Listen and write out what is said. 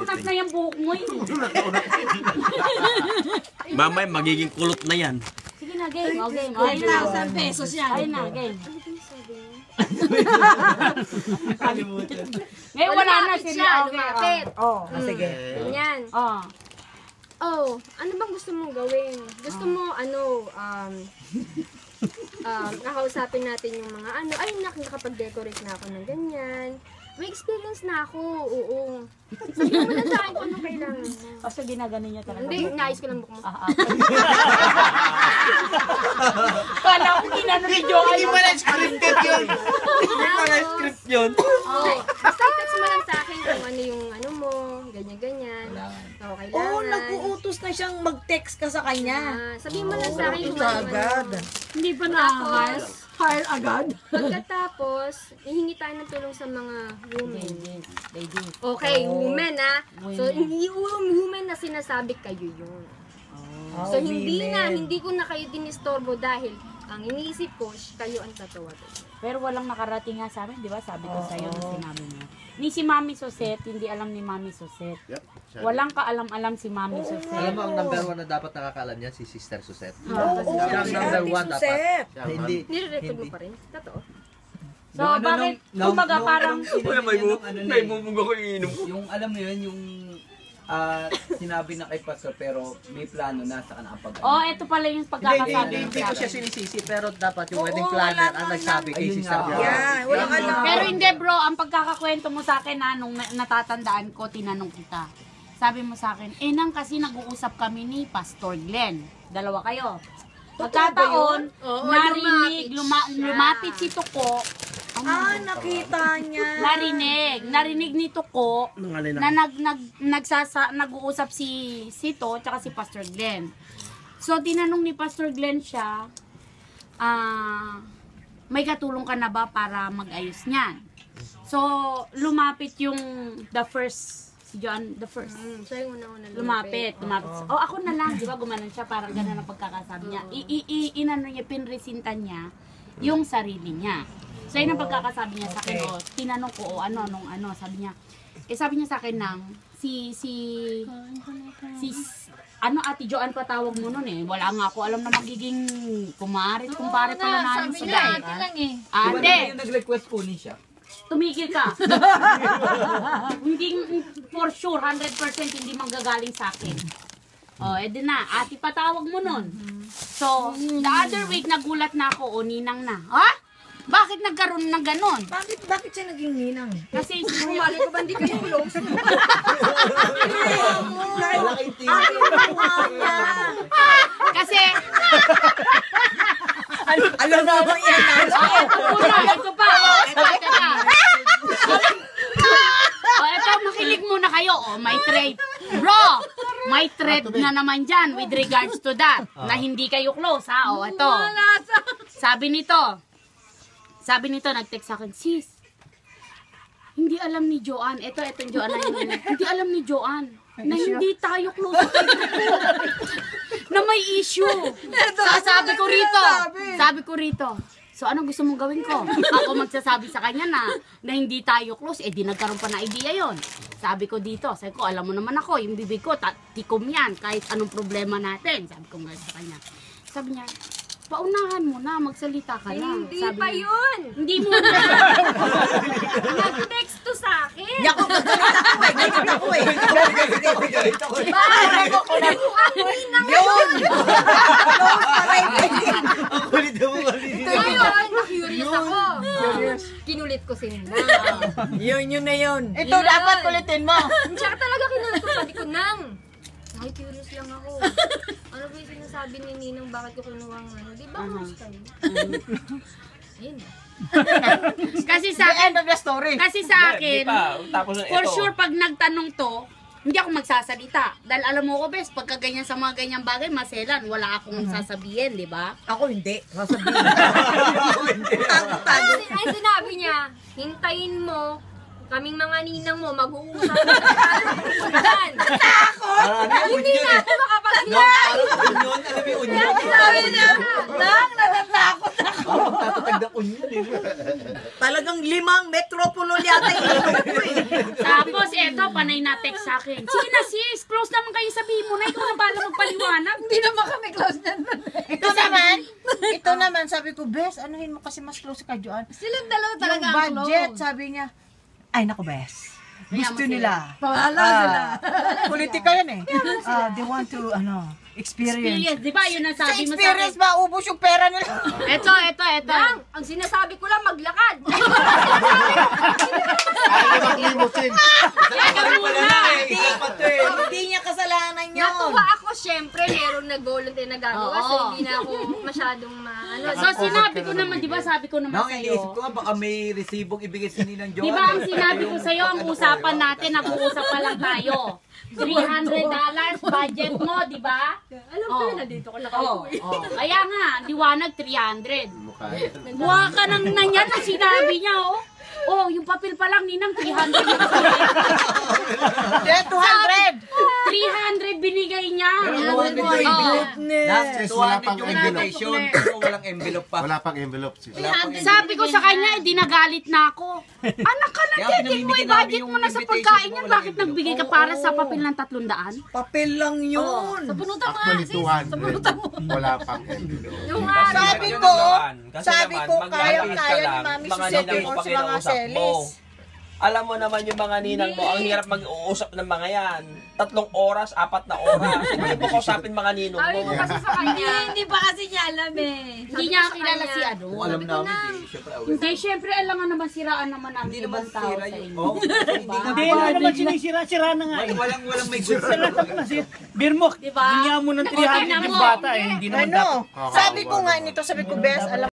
unat na yung buhok mo eh. Mamay, magiging kulot na yan. Sige na, game. O, game. Ay na, 1,000 pesos yan. Ay na, game. Ngayon wala na sila. Lumapit. Sige. Ganyan. Oh, ano bang gusto mong gawin? Gusto mo, nakausapin natin yung mga ay nakapag-decorate na ako ng ganyan. May experience na ako, oo. Sabihin mo na sa akin kung ano kailangan mo. Kasi ginaganin niya talaga. Hindi, naayos ko lang buko mo. Kala ko ginano ni Joe. Hindi pala scripted yun. Hindi pala script yun. Basta text mo lang sa akin kung ano yung ano mo, ganyan-ganyan. Oo, kailangan. Oo, nag-uutos na siyang mag-text ka sa kanya. Sabihin mo lang sa akin kung ano. Hindi pa na-hire agad. Pagkatapos, hihingi tayo ng tulong sa mga women. Ladies. Okay, women ha. So, hindi women na sinasabi kayo yun. So, hindi ko na kayo dinistorbo dahil ang iniisip ko, kayo ang tatawagan. Pero walang nakarating nga sa amin, di ba? Sabi ko sa'yo na sinabi mo. Ni si Mami Suset, hindi alam ni Mami Suset. Walang kaalam-alam si Mami Suset. Alam mo, ang number 1 na dapat nakakaalam niya, si Sister Suset. Oo, Siya ang number 1 dapat. Hindi. Nire-record mo pa rin? Totoo. So, bakit? Kumbaga parang... May bumug ako iinom ko. Yung alam mo yun, yung sinabi na kay Pastor pero may plano na sa kanang pag Oh, ito pala yung pagkakasabi Hindi niya. ko siya sinisisi, pero dapat yung wedding planner ang nagsabi kay Sister Bro. Yan, walang alam. Pero hindi bro, ang pagkakakwento mo sa akin na nung natatandaan ko, tinanong kita. Sabi mo sa akin, nang kasi nag-uusap kami ni Pastor Glenn. Dalawa kayo. Pagkataon, narinig, lumapit si Tuko. Nakita niya. Narinig ni Tuko na nag-uusap si Sito tsaka si Pastor Glenn. So, tinanong ni Pastor Glenn siya, may katulong ka na ba para mag-ayos niyan? So, lumapit yung the first, si John, the first. Siya yung una-una Lumapit. Oh, ako na lang, di ba? Gumanon siya, parang gano'n ang pagkakasabi niya. Inano niya, pinresintan niya yung sarili niya. So, yun ang pagkakasabi niya sa akin, tinanong ko, sabi niya, sabi niya sa akin nang, Ate Joanne patawag mo nun eh. Wala nga ako alam na magiging kumpare pala namin sila eh. Ate! Yung nag-request po ni siya. Tumigil ka. Hindi, for sure, 100% hindi manggagaling sa akin. Edi na, ate patawag mo nun. So, the other week, nagulat na ako, ninang na. Bakit nagkaroon ng ganon? Bakit siya naging ninang? Kasi, Mali ko ba hindi kayo close? kasi, Alam mo ba yan? ito pa. Ito, makilig muna kayo. May threat. Bro, may threat na naman dyan with regards to that. Na hindi kayo close, ha? Ito. Sabi nito, nag-text sa akin, sis, hindi alam ni Joanne, itong Joanne na yun, hindi alam ni Joanne, na hindi tayo close. Na may issue. Sabi ko rito, so anong gusto mong gawin ko? Ako magsasabi sa kanya na hindi tayo close, di nagkaroon pa na idea yon. Sabi ko dito, alam mo naman ako, yung bibig ko, tikom yan, kahit anong problema natin. Sabi ko nga sa kanya. Sabi niya, paunahan mo na, magsalita ka lang. Hindi sabi pa niya, yun. Hindi mo na. Nag-text to sa akin. Ako, galit ako eh. Bakit? Ang ninang Yun! Ang kulit mo kanina. ngayon, na-curious ako. Kinulit ko si Nang. Yun na yun. Ito dapat kulitin mo. Siya talaga kinulit ko. Sabi ko, Nang, curious lang ako. Ano ba yung sinasabi ni Ninang, bakit ko kinuha ng ano? Di ba close kayo? Ayun. Kasi sa akin, kasi sa akin, Tapos for sure pag nagtanong to, hindi ako magsasalita. Dahil alam mo ko, bes, pagka ganyan sa mga ganyang bagay, maselan, wala akong sasabihin, di ba? Ako hindi. Sasabihin. Ay, sinabi niya, hintayin mo, kaming mga ninang mo, mag-uusap na. Takot! Hindi na ako makapag Onion, alam mo yung onion? Sabi niya, natatakot ako. Parang tatatag ng onion eh. Talagang 5 metropolo yata yung Tapos, eto, panay na text sa akin. Sige na sis, close naman kayo, sabihin mo na, ikaw na bala magpaliwanag. Hindi naman kami close na. Ito naman, sabi ko, Bes, anuhin mo kasi mas close ka, Joan. Silang dalawa Yung talaga ang budget, close. sabi niya, ay naku, Bes. Gusto mo sila. nila. Pahala sila. Politika yan eh. They want to, experience. Experience, di ba? Yun ang Sa sabi mo sa experience akin. ba, ubos yung pera nila. Eto. Lang, ang sinasabi ko lang maglakad. Ayaw na mag-limousine. Isa pa to eh. Hindi niya kasalanan yun. Natuwa ako, syempre, merong nag-volunteer na gagawa. So, Oo. hindi na ako masyadong So, sinabi ko naman, di ba, sabi ko naman Nang iniisip sa'yo. ko nga, baka may resibong ibigay sa Ninang Joan. Di ba ang sinabi ko sa'yo, ang usapan natin, nag-uusap pa lang tayo. $300 budget mo, di ba? Alam ko yun, nandito ko nakauwi. Kaya nga, liwanag 300. Mukha. Buha ka nang nanyan ang sinabi niya, oh. Oh, yung papel pa lang, Ninang, 300. 200. 300 binigay niya. Pero 200 yung Oo. envelope. Sis, wala pang 200 yung envelope. invitation, pero walang envelope pa. Wala pang envelope, sis. Sabi ko sa kanya, di nagalit na ako. Anak ka na, Kaya titin mo, pinamimigay budget namin mo na sa yung pagkain invitation yan. mo, Bakit walang nagbigay ka para sa papel ng 300? Papel lang yun. Actually, 200. Wala pang envelope. Yung Sabi Yun ko, naman. Kasi sabi naman, ko, mag-alis ka kaya ni lang, Mami mga Susie ninang mo Pons, pa mga kinausap mo. selis. Alam mo naman yung mga ninang mo, ang hirap mag-uusap ng mga yan. 3 oras, 4 na oras. Hindi mo kausapin mga ninong Sabi mo. ko kasi sa kanya, Hindi pa kasi niya alam eh. Hindi niya kilala si ano. Kung alam namin, di, syempre aware. Hindi, syempre, alam nga naman siraan naman namin Hindi naman ibang tao sira sa yung... inyo. Oh, Hindi naman sinisira-sira na nga eh. walang may gusto. Birmok, Diba? bigyan mo ng 300 yung bata eh. Hindi naman dapat. Sabi ko nga nito, sabi ko, Bes, alam